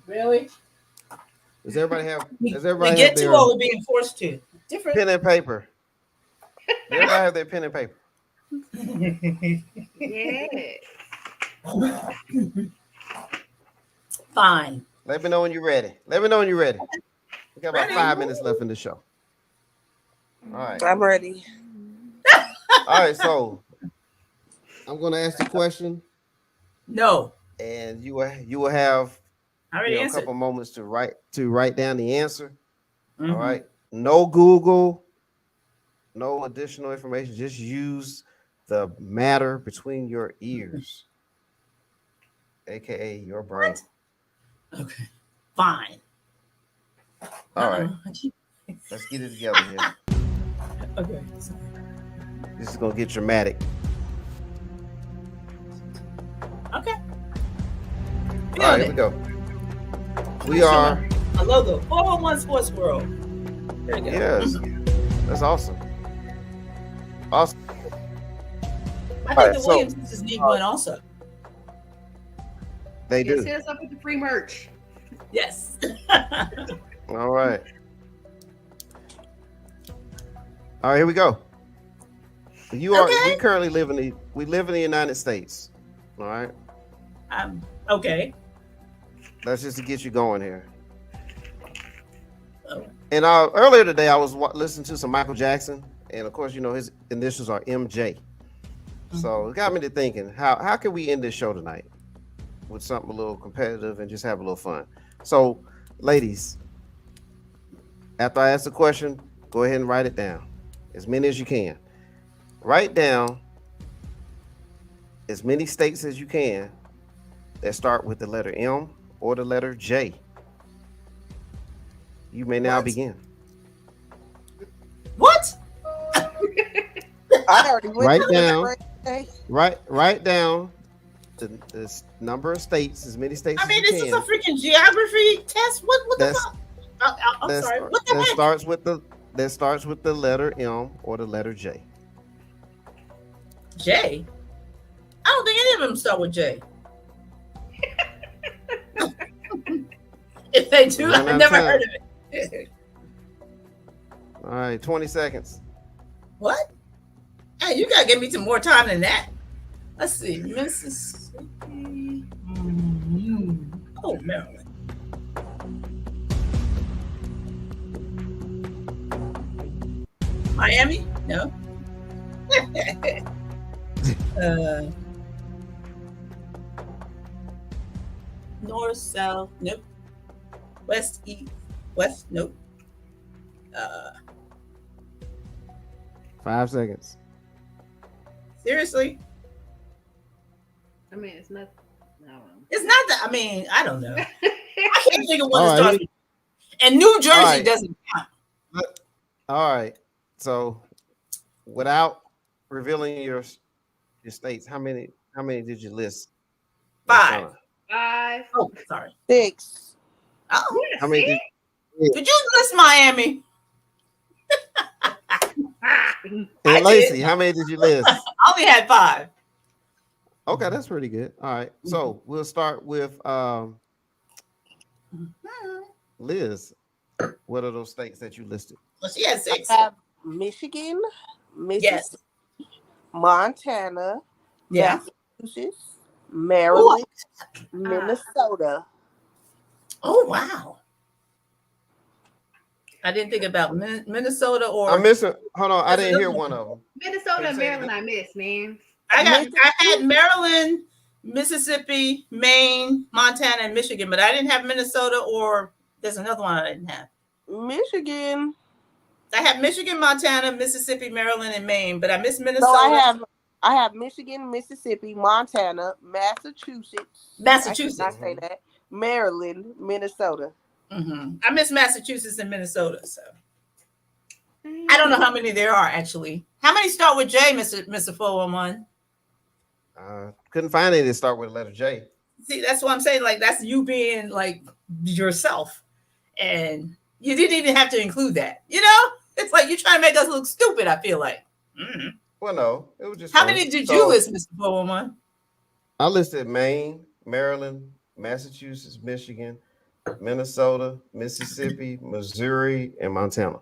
Really? Does everybody have? We Have get to their or we're being forced to? Different. pen and paper? Does everybody have their pen and paper? Yeah. Fine. Let me know when you're ready. We got about Ready. 5 minutes left in the show. All right. I'm ready. All right. So I'm going to ask the question, No. and you will have I already a answered. couple moments to write down the answer. Mhm. All right. No Google, no additional information. Just use the matter between your ears, aka your brain. Okay. Fine. All right. Uh-uh. Let's get it together here. Okay. Sorry. This is gonna get dramatic. Okay. All right, here we go. We are A logo. 401 Sports World. There you go. yes. That's awesome. Awesome. I think All right, the so- Williamses need one also. They Yes, do. hit us up with the free merch. Yes. All right. All right, here we go. We currently live in the United States. All right. Okay. That's just to get you going here. Oh. And earlier today, I was listening to some Michael Jackson, and of course, you know his initials are MJ. So it got me to thinking, how can we end this show tonight with something a little competitive and just have a little fun? So, ladies, after I ask the question, go ahead and write it down, as many as you can. Write down as many states as you can that start with the letter M or the letter J. You may now begin. What? I already went Write through down. it. Okay. Write down the number of states, as many states I mean, as this you is a can. freaking geography test. What the That's- fuck? I'm sorry. What the that heck? starts with the letter M or the letter J. J? I don't think any of them start with J. If they do, Run out I've of never time. heard of it. All right, 20 seconds. What? Hey, you gotta give me some more time than that. Let's see, Mississippi. Oh, Maryland. Miami? No. North, south, nope. West, east, west, nope. 5 seconds. Seriously? I mean, it's not. No. It's not that. I mean, I don't know. I can't think of one All that right. starts with. And New Jersey right. doesn't count. All right. So, without revealing your states, how many did you list? 5. Lashana? 5. Oh, sorry. 6. Oh, How many did did you list Miami? and I Lacey, how many did you list? I only had 5. Okay, that's pretty good. All right. So we'll start with Liz. What are those states that you listed? Well, she had 6. I have Michigan, Mississippi, Montana, Yeah. Massachusetts, Maryland, Minnesota. Oh, wow. I didn't think about Minnesota or I'm missing. Hold on, I That's didn't hear another one of them. Minnesota and Say it Maryland, I missed, man. I had Maryland, Mississippi, Maine, Montana, and Michigan, but I didn't have Minnesota or there's another one I didn't have. Michigan. I have Michigan, Montana, Mississippi, Maryland, and Maine, but I missed Minnesota. So I have Michigan, Mississippi, Montana, Massachusetts. Massachusetts. I say that. Maryland, Minnesota. I miss Massachusetts and Minnesota, so I don't know how many there are actually. How many start with J, Mr. 411? Couldn't find any that start with the letter J. See, that's what I'm saying. Like, that's you being like yourself. And you didn't even have to include that. You know? It's like you're trying to make us look stupid, I feel like. Well, no, it was just How fun. many did So, you list, Mr. 411? I listed Maine, Maryland, Massachusetts, Michigan, Minnesota, Mississippi, Missouri, and Montana.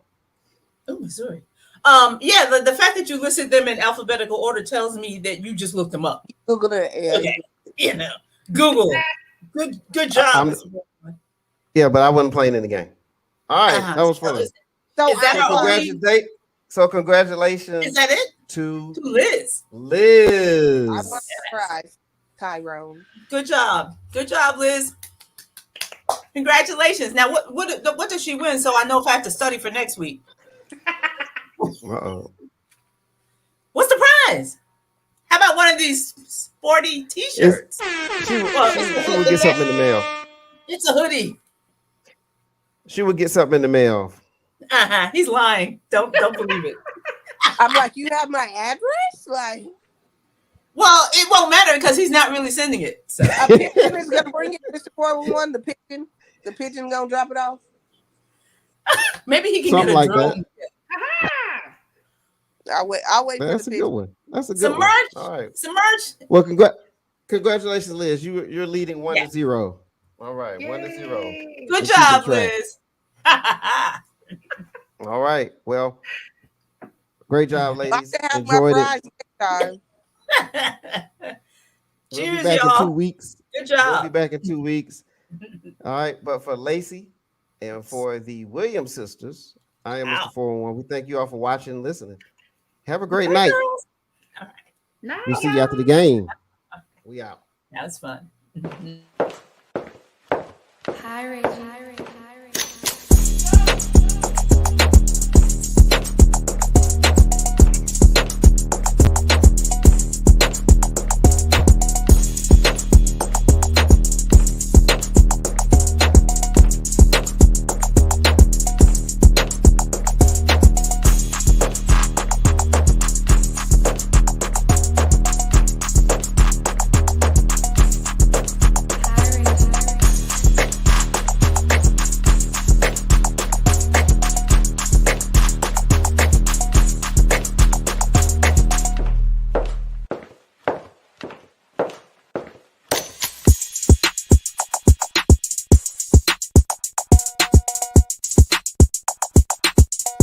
Oh, Missouri. Yeah, the fact that you listed them in alphabetical order tells me that you just looked them up. Google it. Okay. You know, Google. Good job. I'm- Mr. 411. Yeah, but I wasn't playing in the game. All right, that was fun. Is So that I our was- only- Congratulations that it? to To Liz. Liz. I was surprised, Tyrone. Good job. Good job, Liz. Congratulations. Now, what does she win? So I know if I have to study for next week. Uh-oh. What's the prize? How about one of these sporty T-shirts? She would get something in the mail. It's a hoodie. She would get something in the mail. He's lying. Don't believe it. I'm like, you have my address? Like, Well, it won't matter because he's not really sending it. So a pigeon is gonna bring it, Mr. 411. The pigeon gonna drop it off. maybe he can Something get a like drone. I'll wait That's for a the good pigeon. one. That's a good Some one. merch. All right. Some merch. Well, congratulations, Liz. You're leading 1-0. All right, 1-0. Yay. Good Let's keep job, it track. Liz. All right. Well, great job, I'd like ladies. to have Enjoyed my it. prize next time. We'll be Cheers, back in y'all. 2 weeks. Good We'll job. be back in 2 weeks. All right. But for Lacey and for the Williams sisters, I am Wow. Mr. 411. We thank you all for watching and listening. Have a great night. Nice. We'll see you after the game. We out. That was fun. Hi, Reggie.